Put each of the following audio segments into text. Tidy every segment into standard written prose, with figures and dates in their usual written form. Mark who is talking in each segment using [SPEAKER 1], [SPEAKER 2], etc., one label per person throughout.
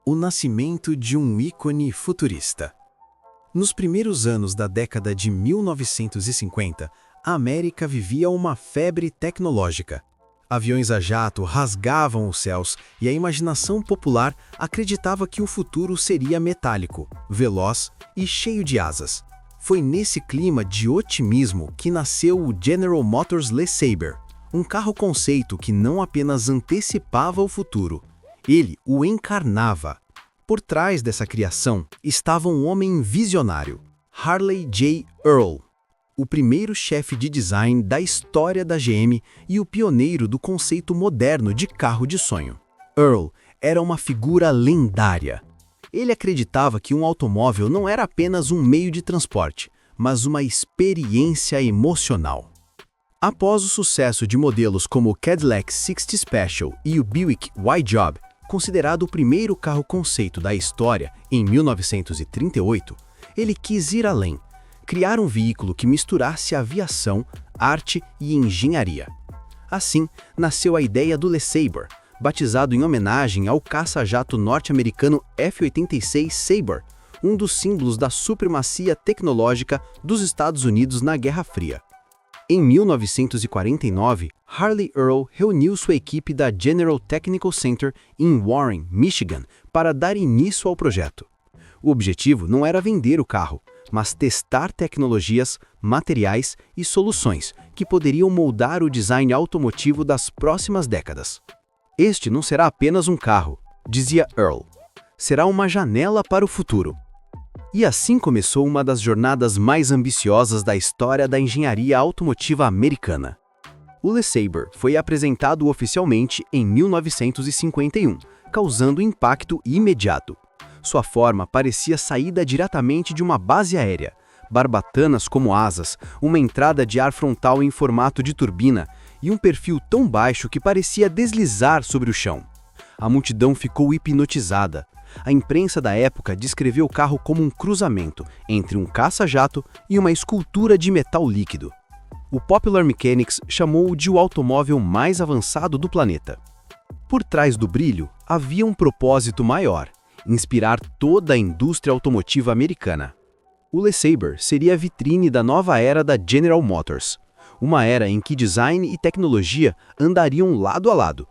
[SPEAKER 1] O nascimento de um ícone futurista. Nos primeiros anos da década de 1950, a América vivia uma febre tecnológica. Aviões a jato rasgavam os céus e a imaginação popular acreditava que o futuro seria metálico, veloz e cheio de asas. Foi nesse clima de otimismo que nasceu o General Motors LeSabre, um carro conceito que não apenas antecipava o futuro, ele o encarnava. Por trás dessa criação estava um homem visionário, Harley J. Earl, o primeiro chefe de design da história da GM e o pioneiro do conceito moderno de carro de sonho. Earl era uma figura lendária. Ele acreditava que um automóvel não era apenas um meio de transporte, mas uma experiência emocional. Após o sucesso de modelos como o Cadillac 60 Special e o Buick Y-Job, considerado o primeiro carro conceito da história em 1938, ele quis ir além, criar um veículo que misturasse aviação, arte e engenharia. Assim, nasceu a ideia do LeSabre, batizado em homenagem ao caça-jato norte-americano F-86 Sabre, um dos símbolos da supremacia tecnológica dos Estados Unidos na Guerra Fria. Em 1949, Harley Earl reuniu sua equipe da General Technical Center em Warren, Michigan, para dar início ao projeto. O objetivo não era vender o carro, mas testar tecnologias, materiais e soluções que poderiam moldar o design automotivo das próximas décadas. Este não será apenas um carro, dizia Earl. Será uma janela para o futuro. E assim começou uma das jornadas mais ambiciosas da história da engenharia automotiva americana. O LeSabre foi apresentado oficialmente em 1951, causando impacto imediato. Sua forma parecia saída diretamente de uma base aérea, barbatanas como asas, uma entrada de ar frontal em formato de turbina e um perfil tão baixo que parecia deslizar sobre o chão. A multidão ficou hipnotizada. A imprensa da época descreveu o carro como um cruzamento entre um caça-jato e uma escultura de metal líquido. O Popular Mechanics chamou-o de o automóvel mais avançado do planeta. Por trás do brilho, havia um propósito maior: inspirar toda a indústria automotiva americana. O LeSabre seria a vitrine da nova era da General Motors, uma era em que design e tecnologia andariam lado a lado.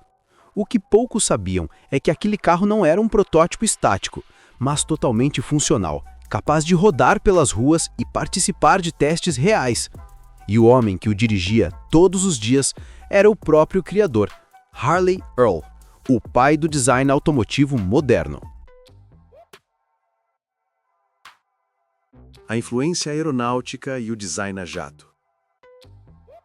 [SPEAKER 1] O que poucos sabiam é que aquele carro não era um protótipo estático, mas totalmente funcional, capaz de rodar pelas ruas e participar de testes reais. E o homem que o dirigia todos os dias era o próprio criador, Harley Earl, o pai do design automotivo moderno.
[SPEAKER 2] A influência aeronáutica e o design a jato.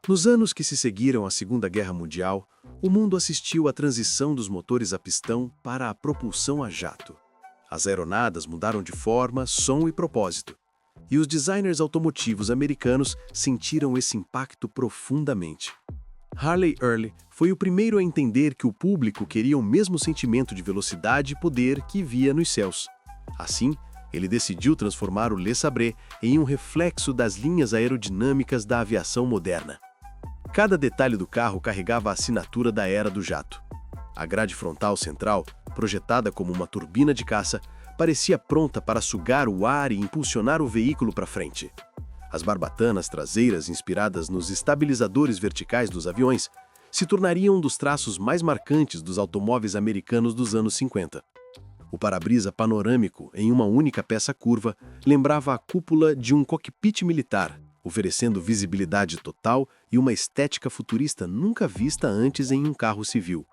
[SPEAKER 2] Nos anos que se seguiram à Segunda Guerra Mundial, o mundo assistiu à transição dos motores a pistão para a propulsão a jato. As aeronadas mudaram de forma, som e propósito, e os designers automotivos americanos sentiram esse impacto profundamente. Harley Earl foi o primeiro a entender que o público queria o mesmo sentimento de velocidade e poder que via nos céus. Assim, ele decidiu transformar o LeSabre em um reflexo das linhas aerodinâmicas da aviação moderna. Cada detalhe do carro carregava a assinatura da era do jato. A grade frontal central, projetada como uma turbina de caça, parecia pronta para sugar o ar e impulsionar o veículo para frente. As barbatanas traseiras, inspiradas nos estabilizadores verticais dos aviões, se tornariam um dos traços mais marcantes dos automóveis americanos dos anos 50. O para-brisa panorâmico, em uma única peça curva, lembrava a cúpula de um cockpit militar, oferecendo visibilidade total e uma estética futurista nunca vista antes em um carro civil.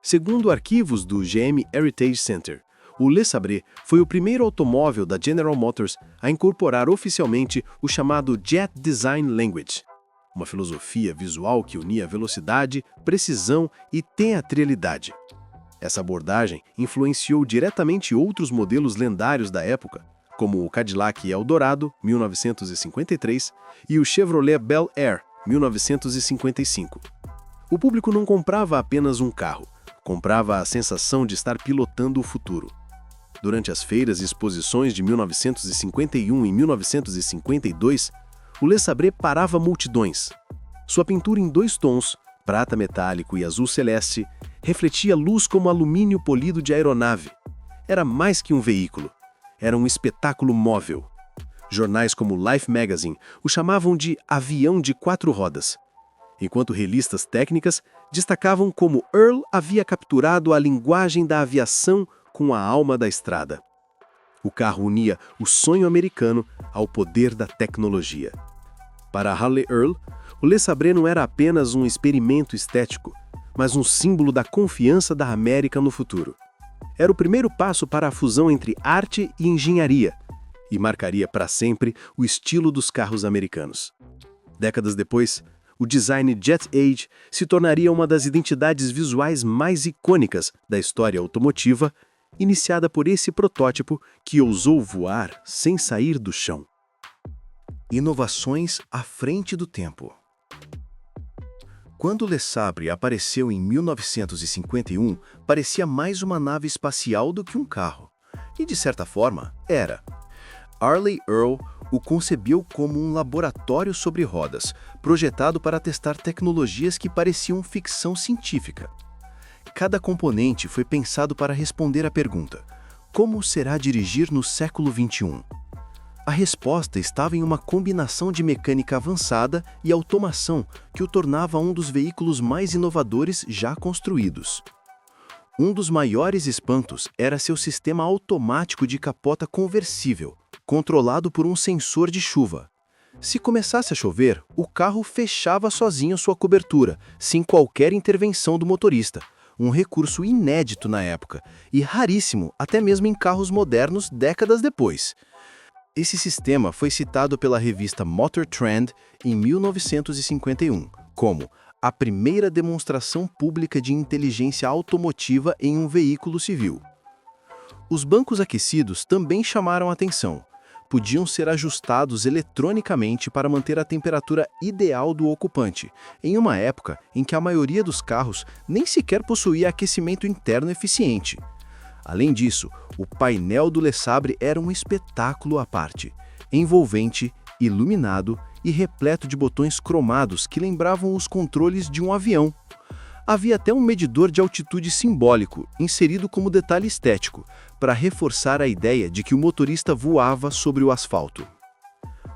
[SPEAKER 2] Segundo arquivos do GM Heritage Center, o LeSabre foi o primeiro automóvel da General Motors a incorporar oficialmente o chamado Jet Design Language, uma filosofia visual que unia velocidade, precisão e teatralidade. Essa abordagem influenciou diretamente outros modelos lendários da época, como o Cadillac Eldorado, 1953, e o Chevrolet Bel Air, 1955. O público não comprava apenas um carro, comprava a sensação de estar pilotando o futuro. Durante as feiras e exposições de 1951 e 1952, o LeSabre parava multidões. Sua pintura em 2 tons, prata metálico e azul celeste, refletia luz como alumínio polido de aeronave. era mais que um veículo. Era um espetáculo móvel. Jornais como Life Magazine o chamavam de avião de 4 rodas, enquanto revistas técnicas destacavam como Earl havia capturado a linguagem da aviação com a alma da estrada. O carro unia o sonho americano ao poder da tecnologia. Para Harley Earl, o Le Sabre não era apenas um experimento estético, mas um símbolo da confiança da América no futuro. Era o primeiro passo para a fusão entre arte e engenharia, e marcaria para sempre o estilo dos carros americanos. Décadas depois, o design Jet Age se tornaria uma das identidades visuais mais icônicas da história automotiva, iniciada por esse protótipo que ousou voar sem sair do chão.
[SPEAKER 1] Inovações à frente do tempo. Quando o Le Sabre apareceu em 1951, parecia mais uma nave espacial do que um carro. E, de certa forma, era. Harley Earl o concebeu como um laboratório sobre rodas, projetado para testar tecnologias que pareciam ficção científica. Cada componente foi pensado para responder à pergunta: como será dirigir no século XXI? A resposta estava em uma combinação de mecânica avançada e automação que o tornava um dos veículos mais inovadores já construídos. Um dos maiores espantos era seu sistema automático de capota conversível, controlado por um sensor de chuva. Se começasse a chover, o carro fechava sozinho sua cobertura, sem qualquer intervenção do motorista, um recurso inédito na época e raríssimo até mesmo em carros modernos décadas depois. Esse sistema foi citado pela revista Motor Trend em 1951 como a primeira demonstração pública de inteligência automotiva em um veículo civil. Os bancos aquecidos também chamaram a atenção. Podiam ser ajustados eletronicamente para manter a temperatura ideal do ocupante, em uma época em que a maioria dos carros nem sequer possuía aquecimento interno eficiente. Além disso, o painel do Le Sabre era um espetáculo à parte, envolvente, iluminado e repleto de botões cromados que lembravam os controles de um avião. Havia até um medidor de altitude simbólico, inserido como detalhe estético, para reforçar a ideia de que o motorista voava sobre o asfalto.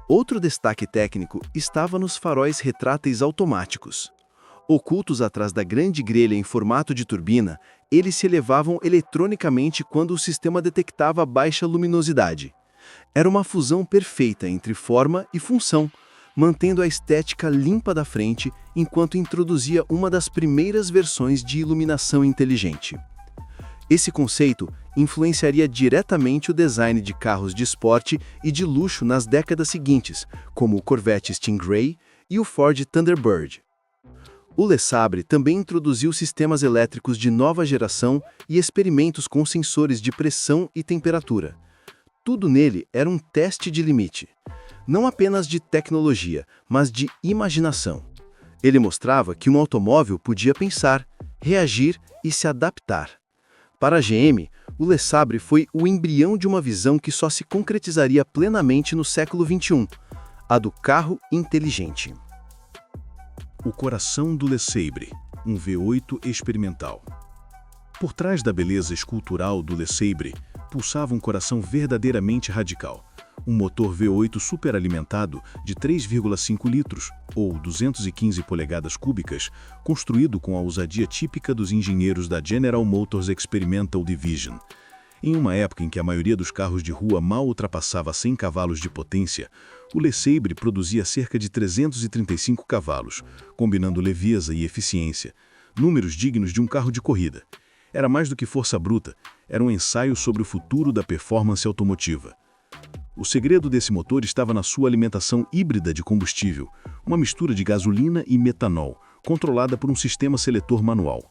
[SPEAKER 1] Outro destaque técnico estava nos faróis retráteis automáticos. Ocultos atrás da grande grelha em formato de turbina, eles se elevavam eletronicamente quando o sistema detectava baixa luminosidade. Era uma fusão perfeita entre forma e função, mantendo a estética limpa da frente enquanto introduzia uma das primeiras versões de iluminação inteligente. Esse conceito influenciaria diretamente o design de carros de esporte e de luxo nas décadas seguintes, como o Corvette Stingray e o Ford Thunderbird. O Le Sabre também introduziu sistemas elétricos de nova geração e experimentos com sensores de pressão e temperatura. Tudo nele era um teste de limite, não apenas de tecnologia, mas de imaginação. Ele mostrava que um automóvel podia pensar, reagir e se adaptar. Para a GM, o Le Sabre foi o embrião de uma visão que só se concretizaria plenamente no século XXI, a do carro inteligente.
[SPEAKER 2] O coração do Le Sabre, um V8 experimental. Por trás da beleza escultural do Le Sabre, pulsava um coração verdadeiramente radical. Um motor V8 superalimentado de 3,5 litros, ou 215 polegadas cúbicas, construído com a ousadia típica dos engenheiros da General Motors Experimental Division. Em uma época em que a maioria dos carros de rua mal ultrapassava 100 cavalos de potência, o Le Sabre produzia cerca de 335 cavalos, combinando leveza e eficiência, números dignos de um carro de corrida. Era mais do que força bruta, era um ensaio sobre o futuro da performance automotiva. O segredo desse motor estava na sua alimentação híbrida de combustível, uma mistura de gasolina e metanol, controlada por um sistema seletor manual.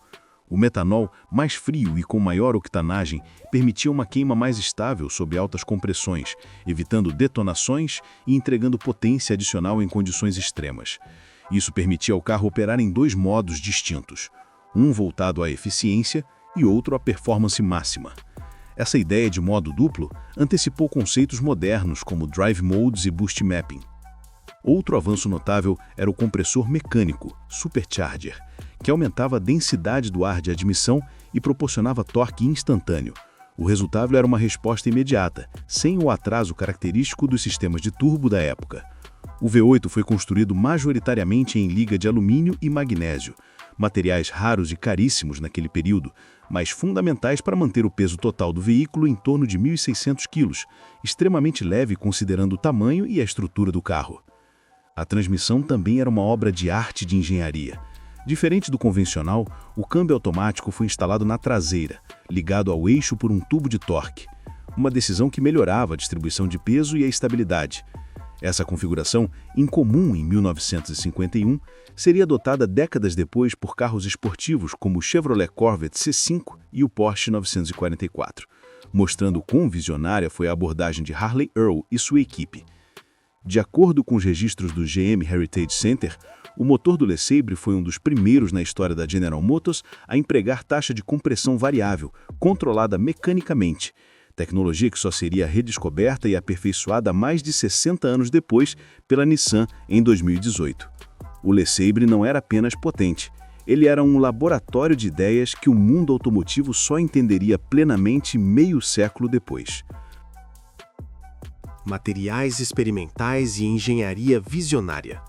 [SPEAKER 2] O metanol, mais frio e com maior octanagem, permitia uma queima mais estável sob altas compressões, evitando detonações e entregando potência adicional em condições extremas. Isso permitia ao carro operar em 2 modos distintos, um voltado à eficiência e outro à performance máxima. Essa ideia de modo duplo antecipou conceitos modernos como Drive Modes e Boost Mapping. Outro avanço notável era o compressor mecânico, Supercharger, que aumentava a densidade do ar de admissão e proporcionava torque instantâneo.
[SPEAKER 3] O resultado era uma resposta imediata, sem o atraso característico dos sistemas de turbo da época. O V8 foi construído majoritariamente em liga de alumínio e magnésio, materiais raros e caríssimos naquele período, mas fundamentais para manter o peso total do veículo em torno de 1.600 quilos, extremamente leve considerando o tamanho e a estrutura do carro. A transmissão também era uma obra de arte de engenharia. Diferente do convencional, o câmbio automático foi instalado na traseira, ligado ao eixo por um tubo de torque, uma decisão que melhorava a distribuição de peso e a estabilidade. Essa configuração, incomum em 1951, seria adotada décadas depois por carros esportivos como o Chevrolet Corvette C5 e o Porsche 944, mostrando quão visionária foi a abordagem de Harley Earl e sua equipe. De acordo com os registros do GM Heritage Center, o motor do LeSabre foi um dos primeiros na história da General Motors a empregar taxa de compressão variável, controlada mecanicamente, tecnologia que só seria redescoberta e aperfeiçoada mais de 60 anos depois pela Nissan em 2018. O LeSabre não era apenas potente, ele era um laboratório de ideias que o mundo automotivo só entenderia plenamente meio século depois.
[SPEAKER 1] Materiais experimentais e engenharia visionária.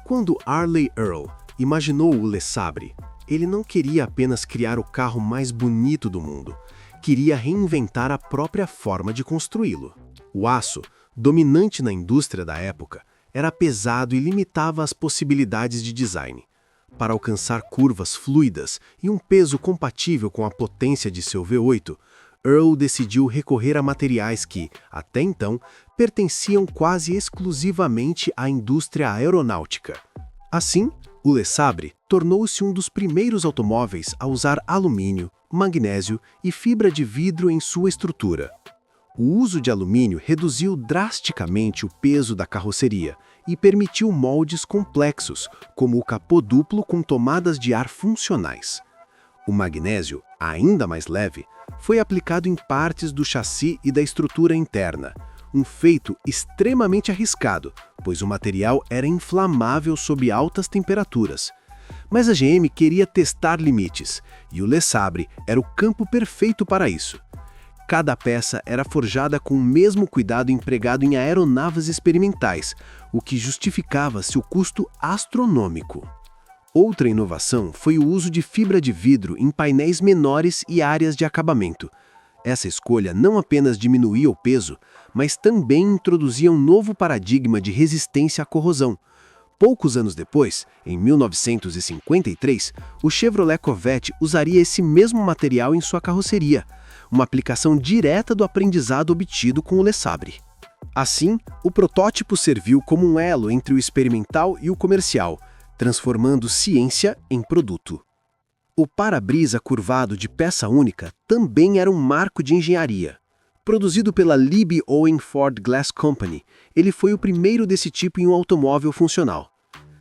[SPEAKER 1] Quando Harley Earl imaginou o LeSabre, ele não queria apenas criar o carro mais bonito do mundo, queria reinventar a própria forma de construí-lo. O aço, dominante na indústria da época, era pesado e limitava as possibilidades de design. Para alcançar curvas fluidas e um peso compatível com a potência de seu V8, Earl decidiu recorrer a materiais que, até então, pertenciam quase exclusivamente à indústria aeronáutica. Assim, o LeSabre tornou-se um dos primeiros automóveis a usar alumínio, magnésio e fibra de vidro em sua estrutura. O uso de alumínio reduziu drasticamente o peso da carroceria e permitiu moldes complexos, como o capô duplo com tomadas de ar funcionais. O magnésio, ainda mais leve, foi aplicado em partes do chassi e da estrutura interna, um feito extremamente arriscado, pois o material era inflamável sob altas temperaturas. Mas a GM queria testar limites, e o LeSabre era o campo perfeito para isso. Cada peça era forjada com o mesmo cuidado empregado em aeronaves experimentais, o que justificava seu custo astronômico. Outra inovação foi o uso de fibra de vidro em painéis menores e áreas de acabamento. Essa escolha não apenas diminuía o peso, mas também introduzia um novo paradigma de resistência à corrosão. Poucos anos depois, em 1953, o Chevrolet Corvette usaria esse mesmo material em sua carroceria, uma aplicação direta do aprendizado obtido com o LeSabre. Assim, o protótipo serviu como um elo entre o experimental e o comercial, transformando ciência em produto. O para-brisa curvado de peça única também era um marco de engenharia. Produzido pela Libbey Owen Ford Glass Company, ele foi o primeiro desse tipo em um automóvel funcional.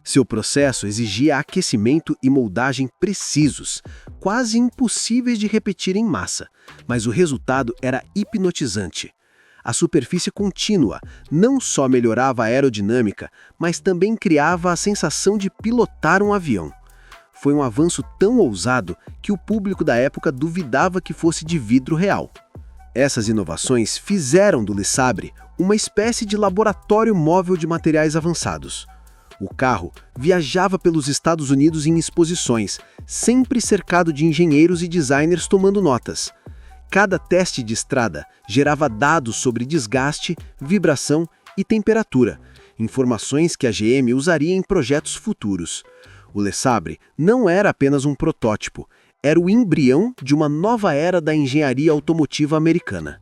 [SPEAKER 1] Seu processo exigia aquecimento e moldagem precisos, quase impossíveis de repetir em massa, mas o resultado era hipnotizante. A superfície contínua não só melhorava a aerodinâmica, mas também criava a sensação de pilotar um avião. Foi um avanço tão ousado que o público da época duvidava que fosse de vidro real. Essas inovações fizeram do LeSabre uma espécie de laboratório móvel de materiais avançados. O carro viajava pelos Estados Unidos em exposições, sempre cercado de engenheiros e designers tomando notas. Cada teste de estrada gerava dados sobre desgaste, vibração e temperatura, informações que a GM usaria em projetos futuros. O LeSabre não era apenas um protótipo, era o embrião de uma nova era da engenharia automotiva americana.